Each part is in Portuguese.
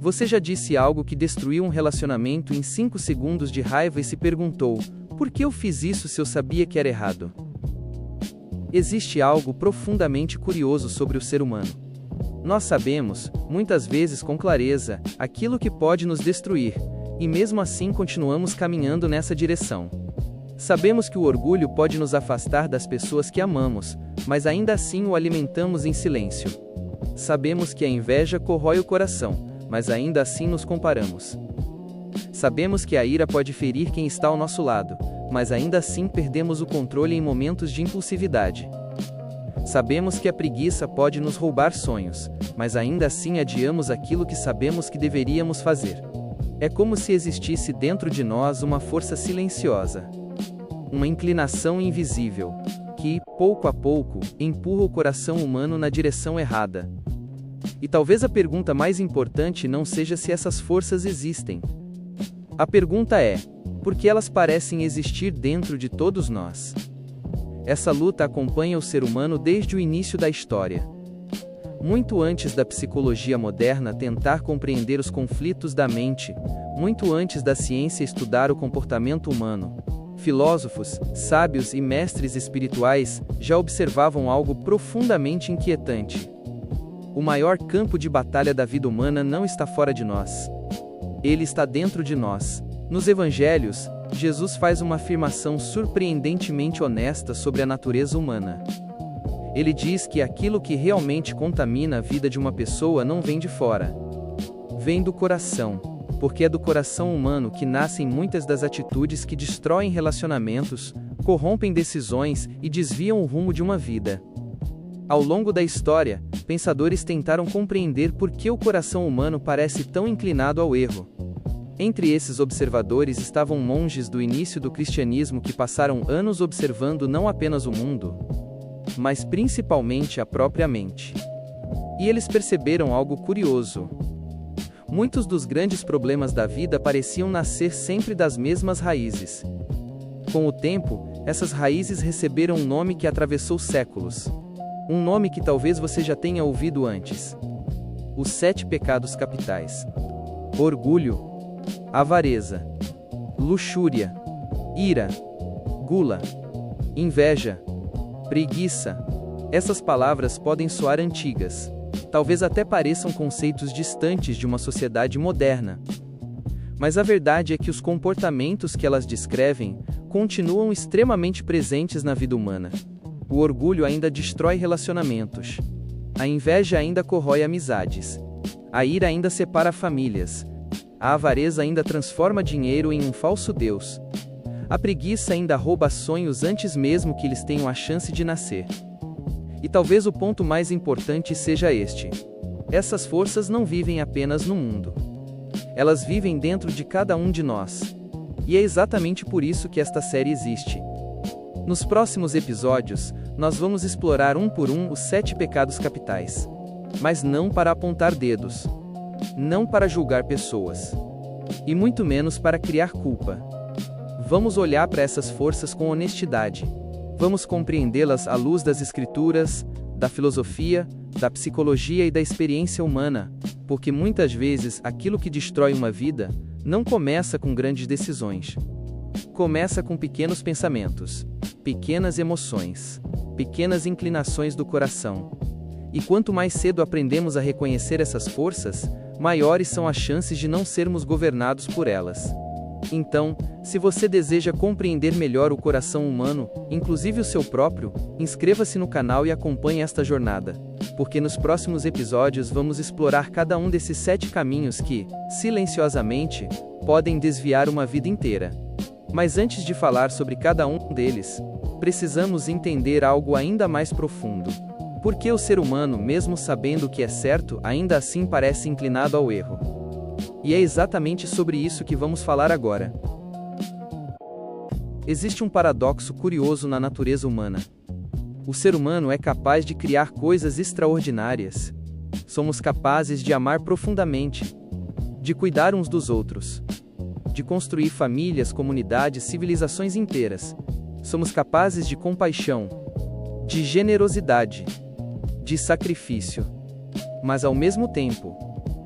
Você já disse algo que destruiu um relacionamento em 5 segundos de raiva e se perguntou: por que eu fiz isso se eu sabia que era errado? Existe algo profundamente curioso sobre o ser humano. Nós sabemos, muitas vezes com clareza, aquilo que pode nos destruir, e mesmo assim continuamos caminhando nessa direção. Sabemos que o orgulho pode nos afastar das pessoas que amamos, mas ainda assim o alimentamos em silêncio. Sabemos que a inveja corrói o coração, mas ainda assim nos comparamos. Sabemos que a ira pode ferir quem está ao nosso lado, mas ainda assim perdemos o controle em momentos de impulsividade. Sabemos que a preguiça pode nos roubar sonhos, mas ainda assim adiamos aquilo que sabemos que deveríamos fazer. É como se existisse dentro de nós uma força silenciosa, uma inclinação invisível, que, pouco a pouco, empurra o coração humano na direção errada. E talvez a pergunta mais importante não seja se essas forças existem. A pergunta é: por que elas parecem existir dentro de todos nós? Essa luta acompanha o ser humano desde o início da história. Muito antes da psicologia moderna tentar compreender os conflitos da mente, muito antes da ciência estudar o comportamento humano, filósofos, sábios e mestres espirituais já observavam algo profundamente inquietante. O maior campo de batalha da vida humana não está fora de nós. Ele está dentro de nós. Nos Evangelhos, Jesus faz uma afirmação surpreendentemente honesta sobre a natureza humana. Ele diz que aquilo que realmente contamina a vida de uma pessoa não vem de fora. Vem do coração, porque é do coração humano que nascem muitas das atitudes que destroem relacionamentos, corrompem decisões e desviam o rumo de uma vida. Ao longo da história, pensadores tentaram compreender por que o coração humano parece tão inclinado ao erro. Entre esses observadores estavam monges do início do cristianismo que passaram anos observando não apenas o mundo, mas principalmente a própria mente. E eles perceberam algo curioso. Muitos dos grandes problemas da vida pareciam nascer sempre das mesmas raízes. Com o tempo, essas raízes receberam um nome que atravessou séculos. Um nome que talvez você já tenha ouvido antes. Os 7 pecados capitais. Orgulho, avareza, luxúria, ira, gula, inveja, preguiça. Essas palavras podem soar antigas. Talvez até pareçam conceitos distantes de uma sociedade moderna. Mas a verdade é que os comportamentos que elas descrevem continuam extremamente presentes na vida humana. O orgulho ainda destrói relacionamentos. A inveja ainda corrói amizades. A ira ainda separa famílias. A avareza ainda transforma dinheiro em um falso Deus. A preguiça ainda rouba sonhos antes mesmo que eles tenham a chance de nascer. E talvez o ponto mais importante seja este: essas forças não vivem apenas no mundo. Elas vivem dentro de cada um de nós. E é exatamente por isso que esta série existe. Nos próximos episódios, nós vamos explorar um por um os 7 pecados capitais. Mas não para apontar dedos. Não para julgar pessoas. E muito menos para criar culpa. Vamos olhar para essas forças com honestidade. Vamos compreendê-las à luz das escrituras, da filosofia, da psicologia e da experiência humana, porque muitas vezes aquilo que destrói uma vida não começa com grandes decisões. Começa com pequenos pensamentos, pequenas emoções, pequenas inclinações do coração. E quanto mais cedo aprendemos a reconhecer essas forças, maiores são as chances de não sermos governados por elas. Então, se você deseja compreender melhor o coração humano, inclusive o seu próprio, inscreva-se no canal e acompanhe esta jornada, porque nos próximos episódios vamos explorar cada um desses 7 caminhos que, silenciosamente, podem desviar uma vida inteira. Mas antes de falar sobre cada um deles, precisamos entender algo ainda mais profundo. Por que o ser humano, mesmo sabendo o que é certo, ainda assim parece inclinado ao erro? E é exatamente sobre isso que vamos falar agora. Existe um paradoxo curioso na natureza humana. O ser humano é capaz de criar coisas extraordinárias. Somos capazes de amar profundamente, de cuidar uns dos outros, de construir famílias, comunidades, civilizações inteiras. Somos capazes de compaixão, de generosidade, de sacrifício. Mas ao mesmo tempo,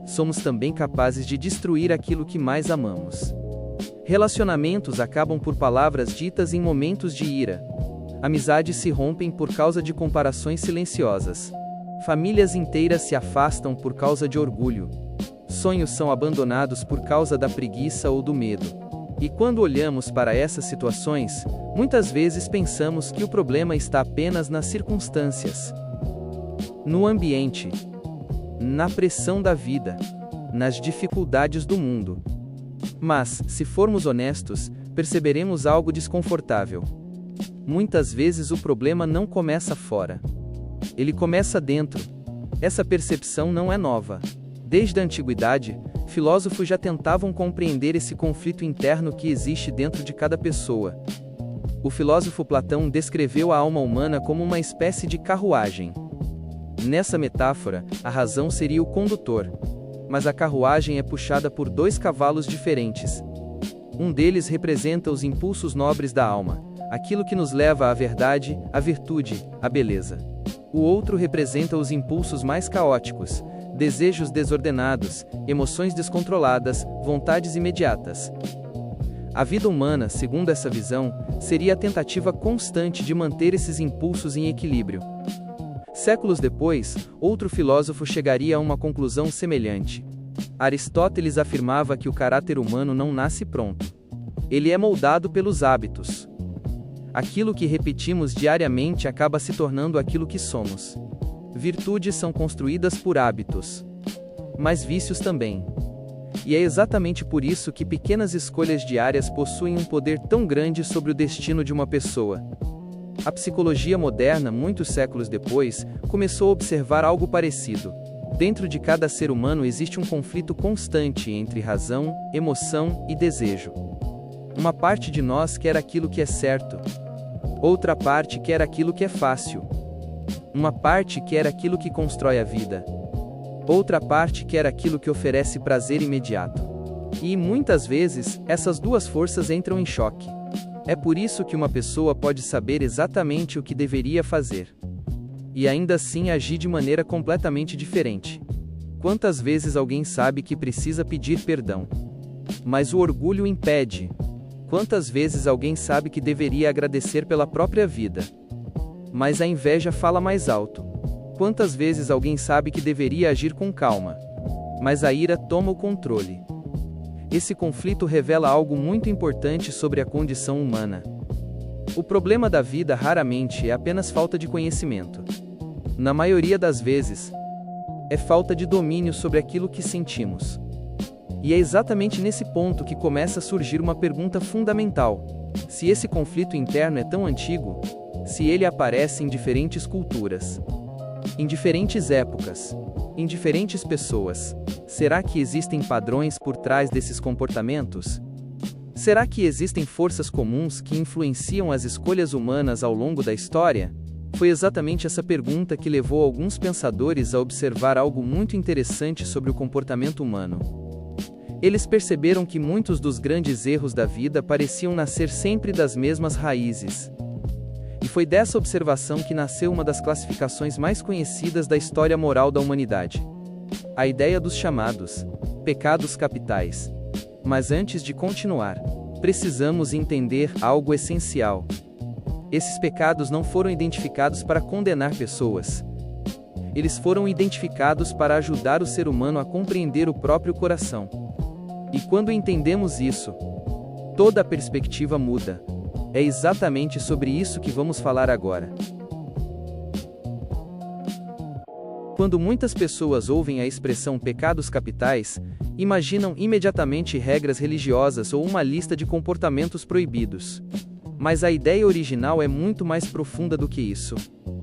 somos também capazes de destruir aquilo que mais amamos. Relacionamentos acabam por palavras ditas em momentos de ira. Amizades se rompem por causa de comparações silenciosas. Famílias inteiras se afastam por causa de orgulho. Sonhos são abandonados por causa da preguiça ou do medo. E quando olhamos para essas situações, muitas vezes pensamos que o problema está apenas nas circunstâncias, no ambiente, na pressão da vida, nas dificuldades do mundo. Mas, se formos honestos, perceberemos algo desconfortável. Muitas vezes o problema não começa fora. Ele começa dentro. Essa percepção não é nova. Desde a antiguidade, filósofos já tentavam compreender esse conflito interno que existe dentro de cada pessoa. O filósofo Platão descreveu a alma humana como uma espécie de carruagem. Nessa metáfora, a razão seria o condutor. Mas a carruagem é puxada por dois cavalos diferentes. Um deles representa os impulsos nobres da alma, aquilo que nos leva à verdade, à virtude, à beleza. O outro representa os impulsos mais caóticos, desejos desordenados, emoções descontroladas, vontades imediatas. A vida humana, segundo essa visão, seria a tentativa constante de manter esses impulsos em equilíbrio. Séculos depois, outro filósofo chegaria a uma conclusão semelhante. Aristóteles afirmava que o caráter humano não nasce pronto. Ele é moldado pelos hábitos. Aquilo que repetimos diariamente acaba se tornando aquilo que somos. Virtudes são construídas por hábitos. Mas vícios também. E é exatamente por isso que pequenas escolhas diárias possuem um poder tão grande sobre o destino de uma pessoa. A psicologia moderna, muitos séculos depois, começou a observar algo parecido. Dentro de cada ser humano existe um conflito constante entre razão, emoção e desejo. Uma parte de nós quer aquilo que é certo. Outra parte quer aquilo que é fácil. Uma parte quer aquilo que constrói a vida. Outra parte quer aquilo que oferece prazer imediato. E, muitas vezes, essas duas forças entram em choque. É por isso que uma pessoa pode saber exatamente o que deveria fazer. E ainda assim agir de maneira completamente diferente. Quantas vezes alguém sabe que precisa pedir perdão, mas o orgulho impede? Quantas vezes alguém sabe que deveria agradecer pela própria vida, mas a inveja fala mais alto? Quantas vezes alguém sabe que deveria agir com calma, mas a ira toma o controle? Esse conflito revela algo muito importante sobre a condição humana. O problema da vida raramente é apenas falta de conhecimento. Na maioria das vezes, é falta de domínio sobre aquilo que sentimos. E é exatamente nesse ponto que começa a surgir uma pergunta fundamental. Se esse conflito interno é tão antigo, se ele aparece em diferentes culturas, em diferentes épocas, em diferentes pessoas, será que existem padrões por trás desses comportamentos? Será que existem forças comuns que influenciam as escolhas humanas ao longo da história? Foi exatamente essa pergunta que levou alguns pensadores a observar algo muito interessante sobre o comportamento humano. Eles perceberam que muitos dos grandes erros da vida pareciam nascer sempre das mesmas raízes. E foi dessa observação que nasceu uma das classificações mais conhecidas da história moral da humanidade. A ideia dos chamados pecados capitais. Mas antes de continuar, precisamos entender algo essencial. Esses pecados não foram identificados para condenar pessoas. Eles foram identificados para ajudar o ser humano a compreender o próprio coração. E quando entendemos isso, toda a perspectiva muda. É exatamente sobre isso que vamos falar agora. Quando muitas pessoas ouvem a expressão pecados capitais, imaginam imediatamente regras religiosas ou uma lista de comportamentos proibidos. Mas a ideia original é muito mais profunda do que isso.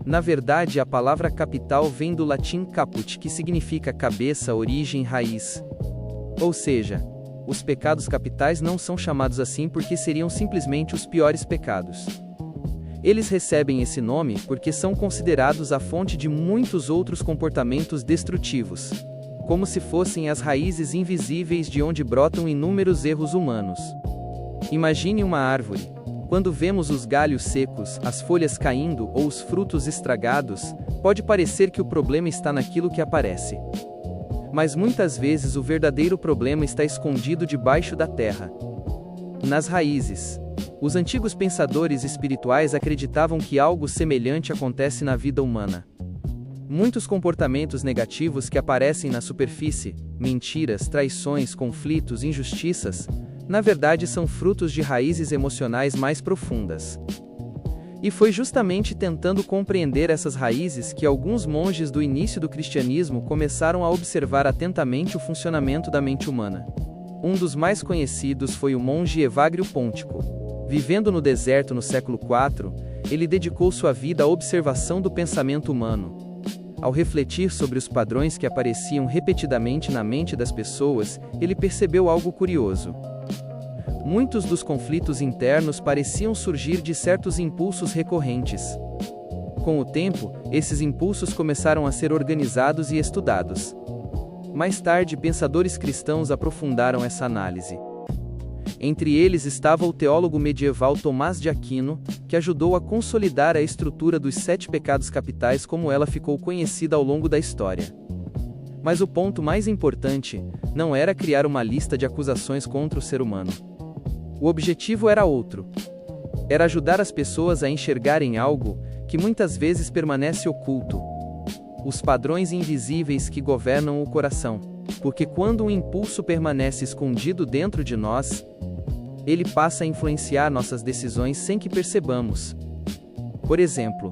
Na verdade, a palavra capital vem do latim caput, que significa cabeça, origem, raiz. Ou seja, os pecados capitais não são chamados assim porque seriam simplesmente os piores pecados. Eles recebem esse nome porque são considerados a fonte de muitos outros comportamentos destrutivos, como se fossem as raízes invisíveis de onde brotam inúmeros erros humanos. Imagine uma árvore. Quando vemos os galhos secos, as folhas caindo ou os frutos estragados, pode parecer que o problema está naquilo que aparece. Mas muitas vezes o verdadeiro problema está escondido debaixo da terra. Nas raízes. Os antigos pensadores espirituais acreditavam que algo semelhante acontece na vida humana. Muitos comportamentos negativos que aparecem na superfície, mentiras, traições, conflitos, injustiças, na verdade são frutos de raízes emocionais mais profundas. E foi justamente tentando compreender essas raízes que alguns monges do início do cristianismo começaram a observar atentamente o funcionamento da mente humana. Um dos mais conhecidos foi o monge Evagrio Póntico. Vivendo no deserto no século IV, ele dedicou sua vida à observação do pensamento humano. Ao refletir sobre os padrões que apareciam repetidamente na mente das pessoas, ele percebeu algo curioso. Muitos dos conflitos internos pareciam surgir de certos impulsos recorrentes. Com o tempo, esses impulsos começaram a ser organizados e estudados. Mais tarde, pensadores cristãos aprofundaram essa análise. Entre eles estava o teólogo medieval Tomás de Aquino, que ajudou a consolidar a estrutura dos 7 pecados capitais como ela ficou conhecida ao longo da história. Mas o ponto mais importante não era criar uma lista de acusações contra o ser humano. O objetivo era outro. Era ajudar as pessoas a enxergarem algo que muitas vezes permanece oculto. Os padrões invisíveis que governam o coração. Porque quando um impulso permanece escondido dentro de nós, ele passa a influenciar nossas decisões sem que percebamos. Por exemplo,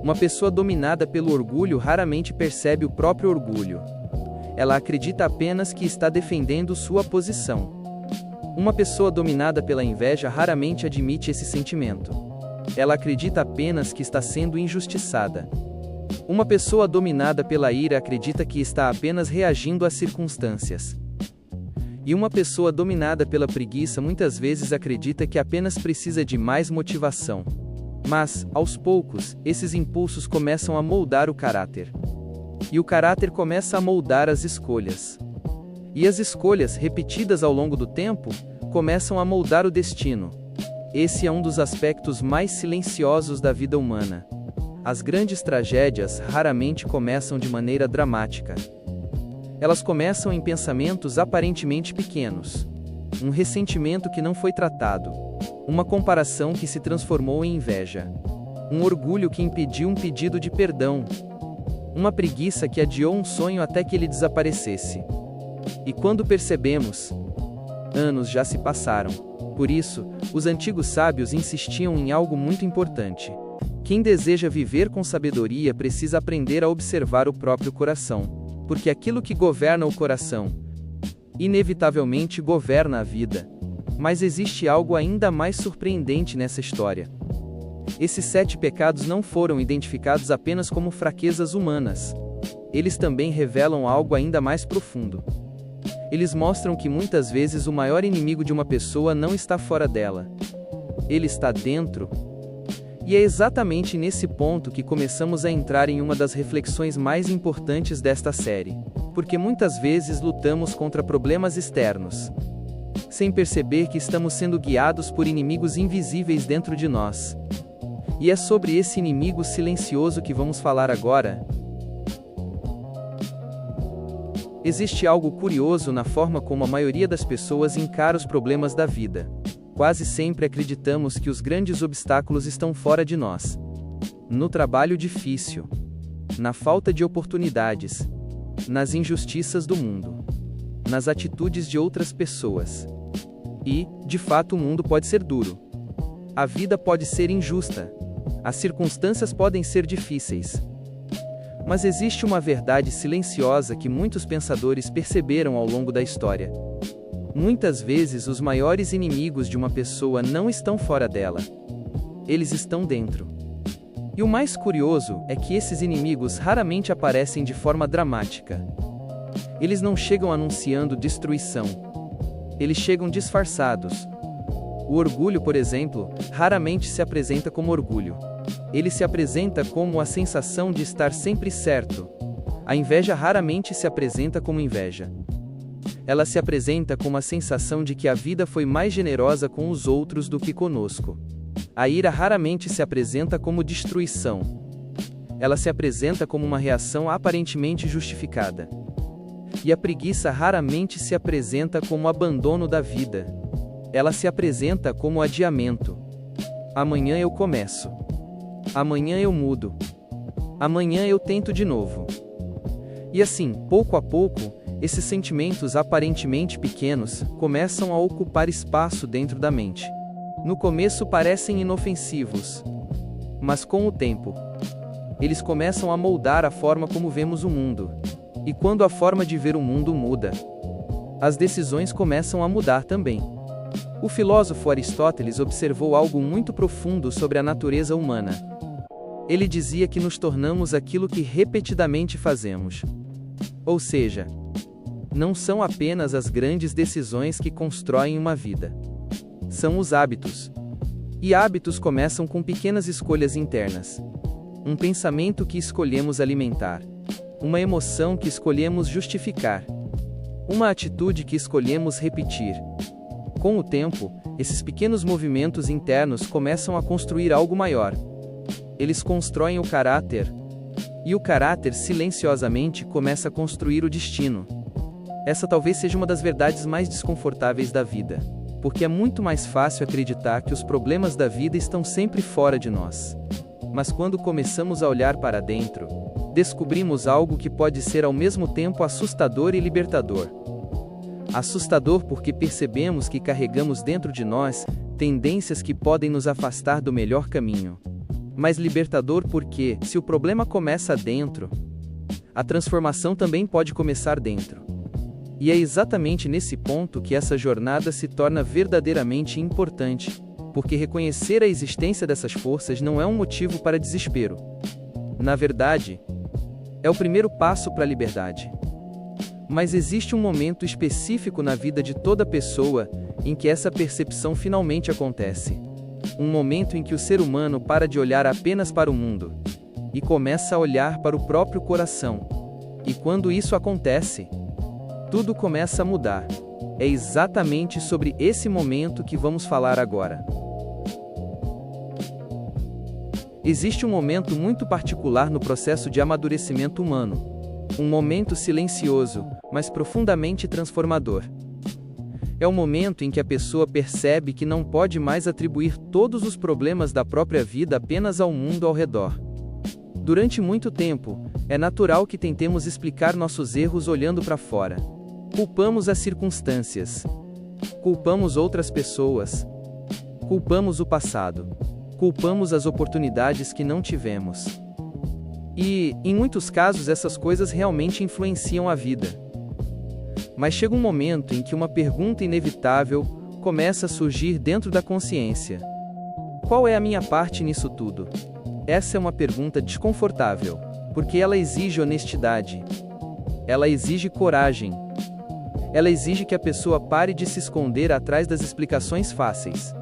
uma pessoa dominada pelo orgulho raramente percebe o próprio orgulho. Ela acredita apenas que está defendendo sua posição. Uma pessoa dominada pela inveja raramente admite esse sentimento. Ela acredita apenas que está sendo injustiçada. Uma pessoa dominada pela ira acredita que está apenas reagindo às circunstâncias. E uma pessoa dominada pela preguiça muitas vezes acredita que apenas precisa de mais motivação. Mas, aos poucos, esses impulsos começam a moldar o caráter. E o caráter começa a moldar as escolhas. E as escolhas, repetidas ao longo do tempo, começam a moldar o destino. Esse é um dos aspectos mais silenciosos da vida humana. As grandes tragédias raramente começam de maneira dramática. Elas começam em pensamentos aparentemente pequenos. Um ressentimento que não foi tratado. Uma comparação que se transformou em inveja. Um orgulho que impediu um pedido de perdão. Uma preguiça que adiou um sonho até que ele desaparecesse. E quando percebemos, anos já se passaram. Por isso, os antigos sábios insistiam em algo muito importante. Quem deseja viver com sabedoria precisa aprender a observar o próprio coração. Porque aquilo que governa o coração, inevitavelmente governa a vida. Mas existe algo ainda mais surpreendente nessa história. Esses 7 pecados não foram identificados apenas como fraquezas humanas. Eles também revelam algo ainda mais profundo. Eles mostram que muitas vezes o maior inimigo de uma pessoa não está fora dela. Ele está dentro. E é exatamente nesse ponto que começamos a entrar em uma das reflexões mais importantes desta série. Porque muitas vezes lutamos contra problemas externos, sem perceber que estamos sendo guiados por inimigos invisíveis dentro de nós. E é sobre esse inimigo silencioso que vamos falar agora. Existe algo curioso na forma como a maioria das pessoas encara os problemas da vida. Quase sempre acreditamos que os grandes obstáculos estão fora de nós. No trabalho difícil, na falta de oportunidades, nas injustiças do mundo, nas atitudes de outras pessoas. E, de fato, o mundo pode ser duro. A vida pode ser injusta. As circunstâncias podem ser difíceis. Mas existe uma verdade silenciosa que muitos pensadores perceberam ao longo da história. Muitas vezes os maiores inimigos de uma pessoa não estão fora dela. Eles estão dentro. E o mais curioso é que esses inimigos raramente aparecem de forma dramática. Eles não chegam anunciando destruição. Eles chegam disfarçados. O orgulho, por exemplo, raramente se apresenta como orgulho. Ele se apresenta como a sensação de estar sempre certo. A inveja raramente se apresenta como inveja. Ela se apresenta como a sensação de que a vida foi mais generosa com os outros do que conosco. A ira raramente se apresenta como destruição. Ela se apresenta como uma reação aparentemente justificada. E a preguiça raramente se apresenta como abandono da vida. Ela se apresenta como adiamento. Amanhã eu começo. Amanhã eu mudo. Amanhã eu tento de novo. E assim, pouco a pouco, esses sentimentos aparentemente pequenos começam a ocupar espaço dentro da mente. No começo parecem inofensivos, mas com o tempo, eles começam a moldar a forma como vemos o mundo. E quando a forma de ver o mundo muda, as decisões começam a mudar também. O filósofo Aristóteles observou algo muito profundo sobre a natureza humana. Ele dizia que nos tornamos aquilo que repetidamente fazemos. Ou seja, não são apenas as grandes decisões que constroem uma vida. São os hábitos. E hábitos começam com pequenas escolhas internas. Um pensamento que escolhemos alimentar. Uma emoção que escolhemos justificar. Uma atitude que escolhemos repetir. Com o tempo, esses pequenos movimentos internos começam a construir algo maior. Eles constroem o caráter. E o caráter silenciosamente começa a construir o destino. Essa talvez seja uma das verdades mais desconfortáveis da vida, porque é muito mais fácil acreditar que os problemas da vida estão sempre fora de nós. Mas quando começamos a olhar para dentro, descobrimos algo que pode ser ao mesmo tempo assustador e libertador. Assustador porque percebemos que carregamos dentro de nós tendências que podem nos afastar do melhor caminho. Mas libertador porque, se o problema começa dentro, a transformação também pode começar dentro. E é exatamente nesse ponto que essa jornada se torna verdadeiramente importante, porque reconhecer a existência dessas forças não é um motivo para desespero. Na verdade, é o primeiro passo para a liberdade. Mas existe um momento específico na vida de toda pessoa em que essa percepção finalmente acontece. Um momento em que o ser humano para de olhar apenas para o mundo e começa a olhar para o próprio coração. E quando isso acontece, tudo começa a mudar. É exatamente sobre esse momento que vamos falar agora. Existe um momento muito particular no processo de amadurecimento humano. Um momento silencioso, mas profundamente transformador. É o momento em que a pessoa percebe que não pode mais atribuir todos os problemas da própria vida apenas ao mundo ao redor. Durante muito tempo, é natural que tentemos explicar nossos erros olhando para fora. Culpamos as circunstâncias. Culpamos outras pessoas. Culpamos o passado. Culpamos as oportunidades que não tivemos. E, em muitos casos, essas coisas realmente influenciam a vida. Mas chega um momento em que uma pergunta inevitável começa a surgir dentro da consciência. Qual é a minha parte nisso tudo? Essa é uma pergunta desconfortável, porque ela exige honestidade. Ela exige coragem. Ela exige que a pessoa pare de se esconder atrás das explicações fáceis.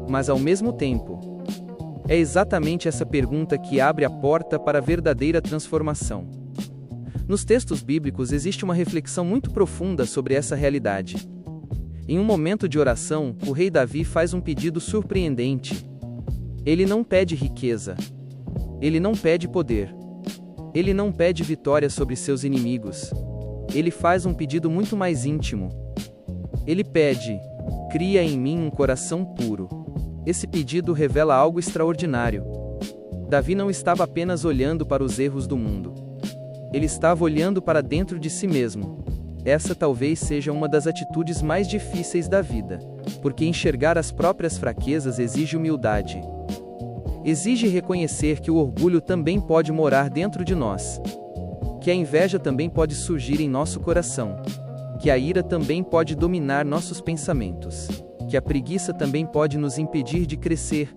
Mas ao mesmo tempo, é exatamente essa pergunta que abre a porta para a verdadeira transformação. Nos textos bíblicos existe uma reflexão muito profunda sobre essa realidade. Em um momento de oração, o rei Davi faz um pedido surpreendente. Ele não pede riqueza. Ele não pede poder. Ele não pede vitória sobre seus inimigos. Ele faz um pedido muito mais íntimo. Ele pede: cria em mim um coração puro. Esse pedido revela algo extraordinário. Davi não estava apenas olhando para os erros do mundo. Ele estava olhando para dentro de si mesmo. Essa talvez seja uma das atitudes mais difíceis da vida, porque enxergar as próprias fraquezas exige humildade. Exige reconhecer que o orgulho também pode morar dentro de nós. Que a inveja também pode surgir em nosso coração. Que a ira também pode dominar nossos pensamentos. Que a preguiça também pode nos impedir de crescer.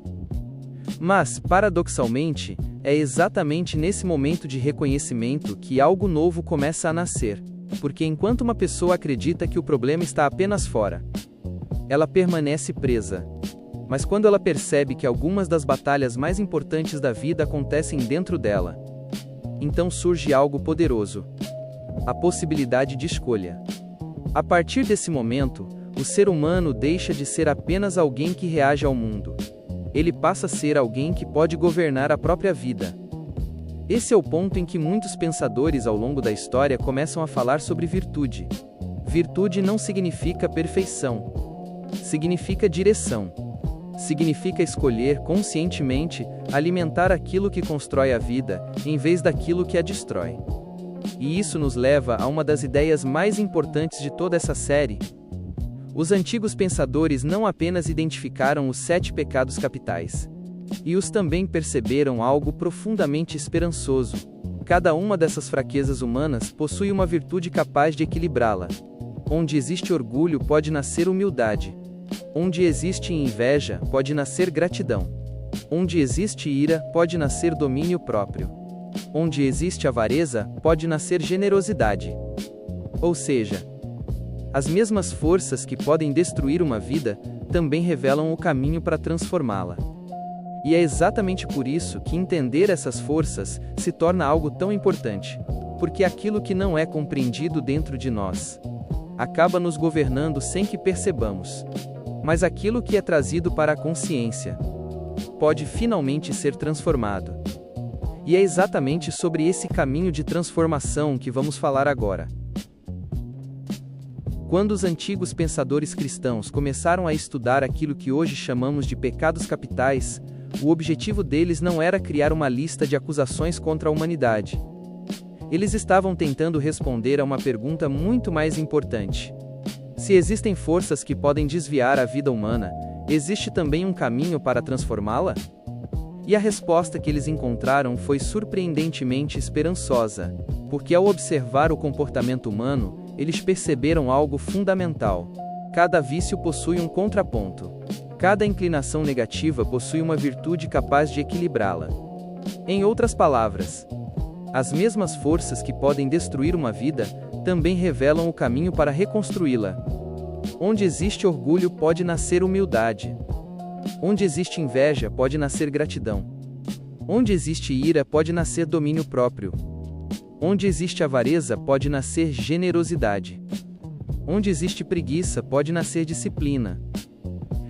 Mas, paradoxalmente, é exatamente nesse momento de reconhecimento que algo novo começa a nascer, porque enquanto uma pessoa acredita que o problema está apenas fora, ela permanece presa. Mas quando ela percebe que algumas das batalhas mais importantes da vida acontecem dentro dela, então surge algo poderoso: a possibilidade de escolha. A partir desse momento, o ser humano deixa de ser apenas alguém que reage ao mundo. Ele passa a ser alguém que pode governar a própria vida. Esse é o ponto em que muitos pensadores ao longo da história começam a falar sobre virtude. Virtude não significa perfeição. Significa direção. Significa escolher conscientemente alimentar aquilo que constrói a vida, em vez daquilo que a destrói. E isso nos leva a uma das ideias mais importantes de toda essa série. Os antigos pensadores não apenas identificaram os 7 pecados capitais, e os também perceberam algo profundamente esperançoso. Cada uma dessas fraquezas humanas possui uma virtude capaz de equilibrá-la. Onde existe orgulho pode nascer humildade. Onde existe inveja pode nascer gratidão. Onde existe ira pode nascer domínio próprio. Onde existe avareza pode nascer generosidade. Ou seja, as mesmas forças que podem destruir uma vida também revelam o caminho para transformá-la. E é exatamente por isso que entender essas forças se torna algo tão importante, porque aquilo que não é compreendido dentro de nós acaba nos governando sem que percebamos. Mas aquilo que é trazido para a consciência pode finalmente ser transformado. E é exatamente sobre esse caminho de transformação que vamos falar agora. Quando os antigos pensadores cristãos começaram a estudar aquilo que hoje chamamos de pecados capitais, o objetivo deles não era criar uma lista de acusações contra a humanidade. Eles estavam tentando responder a uma pergunta muito mais importante. Se existem forças que podem desviar a vida humana, existe também um caminho para transformá-la? E a resposta que eles encontraram foi surpreendentemente esperançosa, porque ao observar o comportamento humano, eles perceberam algo fundamental. Cada vício possui um contraponto. Cada inclinação negativa possui uma virtude capaz de equilibrá-la. Em outras palavras, as mesmas forças que podem destruir uma vida também revelam o caminho para reconstruí-la. Onde existe orgulho pode nascer humildade. Onde existe inveja pode nascer gratidão. Onde existe ira pode nascer domínio próprio. Onde existe avareza pode nascer generosidade. Onde existe preguiça pode nascer disciplina.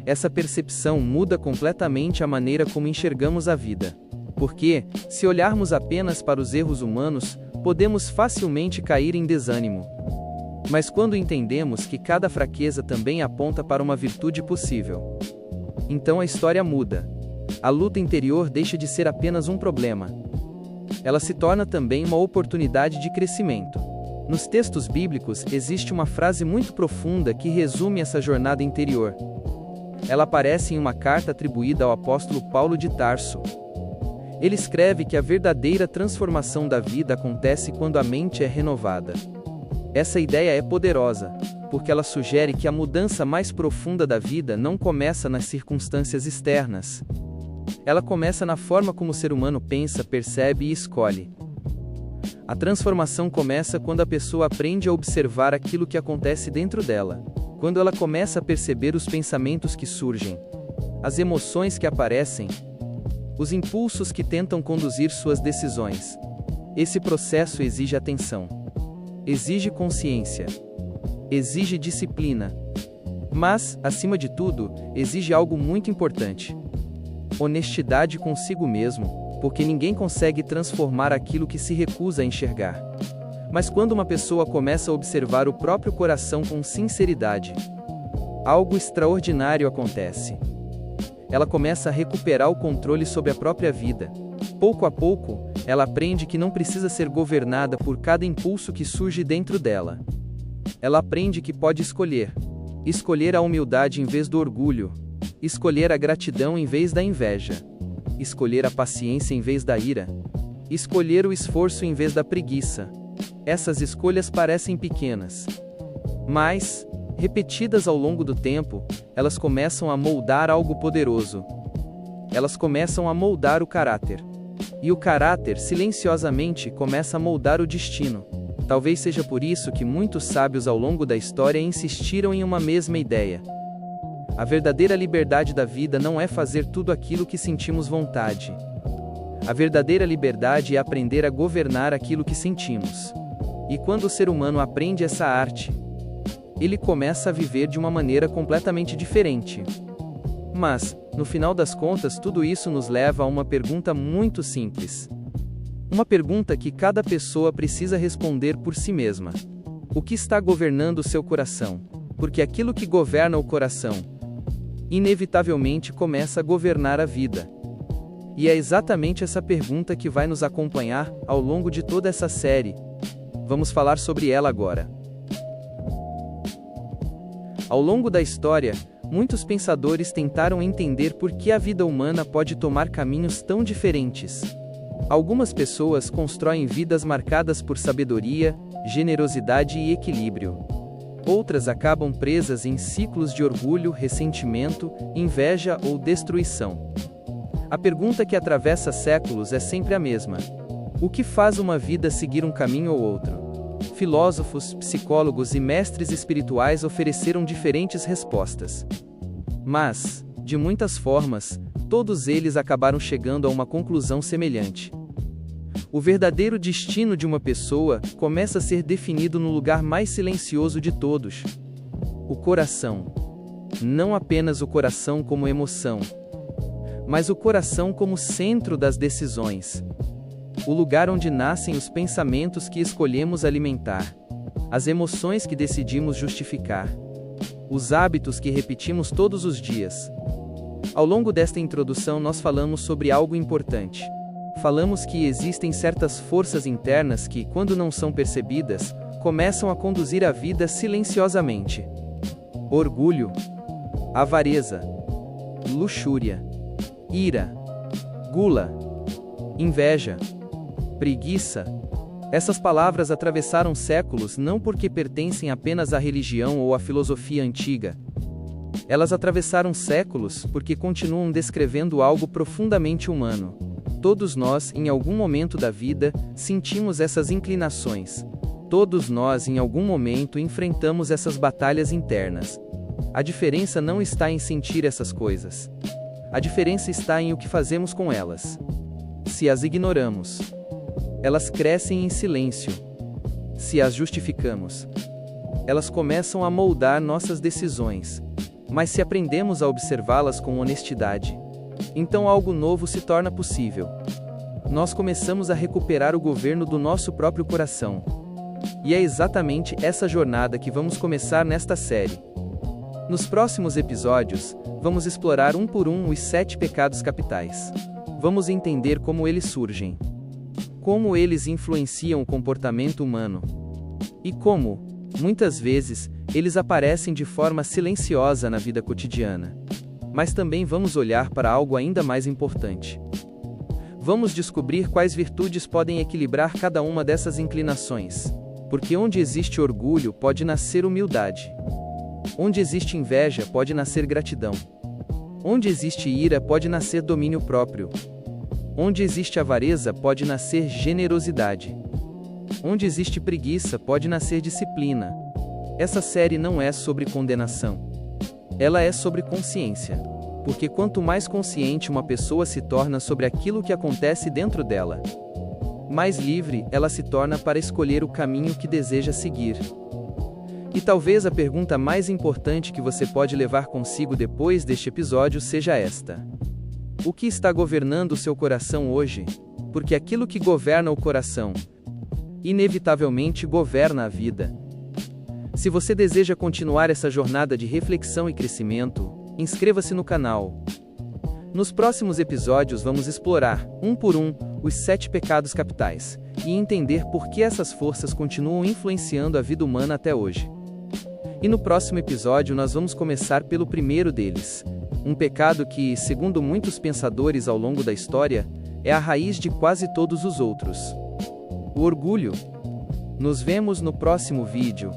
Essa percepção muda completamente a maneira como enxergamos a vida. Porque, se olharmos apenas para os erros humanos, podemos facilmente cair em desânimo. Mas quando entendemos que cada fraqueza também aponta para uma virtude possível, então a história muda. A luta interior deixa de ser apenas um problema. Ela se torna também uma oportunidade de crescimento. Nos textos bíblicos existe uma frase muito profunda que resume essa jornada interior. Ela aparece em uma carta atribuída ao apóstolo Paulo de Tarso. Ele escreve que a verdadeira transformação da vida acontece quando a mente é renovada. Essa ideia é poderosa, porque ela sugere que a mudança mais profunda da vida não começa nas circunstâncias externas. Ela começa na forma como o ser humano pensa, percebe e escolhe. A transformação começa quando a pessoa aprende a observar aquilo que acontece dentro dela, quando ela começa a perceber os pensamentos que surgem, as emoções que aparecem, os impulsos que tentam conduzir suas decisões. Esse processo exige atenção, exige consciência, exige disciplina, mas, acima de tudo, exige algo muito importante: honestidade consigo mesmo, porque ninguém consegue transformar aquilo que se recusa a enxergar. Mas quando uma pessoa começa a observar o próprio coração com sinceridade, algo extraordinário acontece. Ela começa a recuperar o controle sobre a própria vida. Pouco a pouco, ela aprende que não precisa ser governada por cada impulso que surge dentro dela. Ela aprende que pode escolher. Escolher a humildade em vez do orgulho. Escolher a gratidão em vez da inveja. Escolher a paciência em vez da ira. Escolher o esforço em vez da preguiça. Essas escolhas parecem pequenas, mas, repetidas ao longo do tempo, elas começam a moldar algo poderoso. Elas começam a moldar o caráter. E o caráter, silenciosamente, começa a moldar o destino. Talvez seja por isso que muitos sábios ao longo da história insistiram em uma mesma ideia. A verdadeira liberdade da vida não é fazer tudo aquilo que sentimos vontade. A verdadeira liberdade é aprender a governar aquilo que sentimos. E quando o ser humano aprende essa arte, ele começa a viver de uma maneira completamente diferente. Mas, no final das contas, tudo isso nos leva a uma pergunta muito simples: Uma pergunta que cada pessoa precisa responder por si mesma. O que está governando o seu coração? Porque aquilo que governa o coração, inevitavelmente começa a governar a vida. E é exatamente essa pergunta que vai nos acompanhar ao longo de toda essa série. Vamos falar sobre ela agora. Ao longo da história, muitos pensadores tentaram entender por que a vida humana pode tomar caminhos tão diferentes. Algumas pessoas constroem vidas marcadas por sabedoria, generosidade e equilíbrio. Outras acabam presas em ciclos de orgulho, ressentimento, inveja ou destruição. A pergunta que atravessa séculos é sempre a mesma: o que faz uma vida seguir um caminho ou outro? Filósofos, psicólogos e mestres espirituais ofereceram diferentes respostas. Mas, de muitas formas, todos eles acabaram chegando a uma conclusão semelhante. O verdadeiro destino de uma pessoa começa a ser definido no lugar mais silencioso de todos: o coração. Não apenas o coração como emoção, mas o coração como centro das decisões. O lugar onde nascem os pensamentos que escolhemos alimentar, as emoções que decidimos justificar, os hábitos que repetimos todos os dias. Ao longo desta introdução nós falamos sobre algo importante. Falamos que existem certas forças internas que, quando não são percebidas, começam a conduzir a vida silenciosamente. Orgulho, avareza, luxúria, ira, gula, inveja, preguiça. Essas palavras atravessaram séculos não porque pertencem apenas à religião ou à filosofia antiga. Elas atravessaram séculos porque continuam descrevendo algo profundamente humano. Todos nós, em algum momento da vida, sentimos essas inclinações. Todos nós, em algum momento, enfrentamos essas batalhas internas. A diferença não está em sentir essas coisas. A diferença está em o que fazemos com elas. Se as ignoramos, elas crescem em silêncio. Se as justificamos, elas começam a moldar nossas decisões. Mas se aprendemos a observá-las com honestidade, então algo novo se torna possível. Nós começamos a recuperar o governo do nosso próprio coração. E é exatamente essa jornada que vamos começar nesta série. Nos próximos episódios, vamos explorar um por um os 7 pecados capitais. Vamos entender como eles surgem, como eles influenciam o comportamento humano, e como, muitas vezes, eles aparecem de forma silenciosa na vida cotidiana. Mas também vamos olhar para algo ainda mais importante. Vamos descobrir quais virtudes podem equilibrar cada uma dessas inclinações. Porque onde existe orgulho pode nascer humildade. Onde existe inveja pode nascer gratidão. Onde existe ira pode nascer domínio próprio. Onde existe avareza pode nascer generosidade. Onde existe preguiça pode nascer disciplina. Essa série não é sobre condenação. Ela é sobre consciência. Porque quanto mais consciente uma pessoa se torna sobre aquilo que acontece dentro dela, mais livre ela se torna para escolher o caminho que deseja seguir. E talvez a pergunta mais importante que você pode levar consigo depois deste episódio seja esta: o que está governando o seu coração hoje? Porque aquilo que governa o coração, inevitavelmente governa a vida. Se você deseja continuar essa jornada de reflexão e crescimento, inscreva-se no canal. Nos próximos episódios vamos explorar, um por um, os 7 pecados capitais, e entender por que essas forças continuam influenciando a vida humana até hoje. E no próximo episódio nós vamos começar pelo primeiro deles, um pecado que, segundo muitos pensadores ao longo da história, é a raiz de quase todos os outros: o orgulho. Nos vemos no próximo vídeo.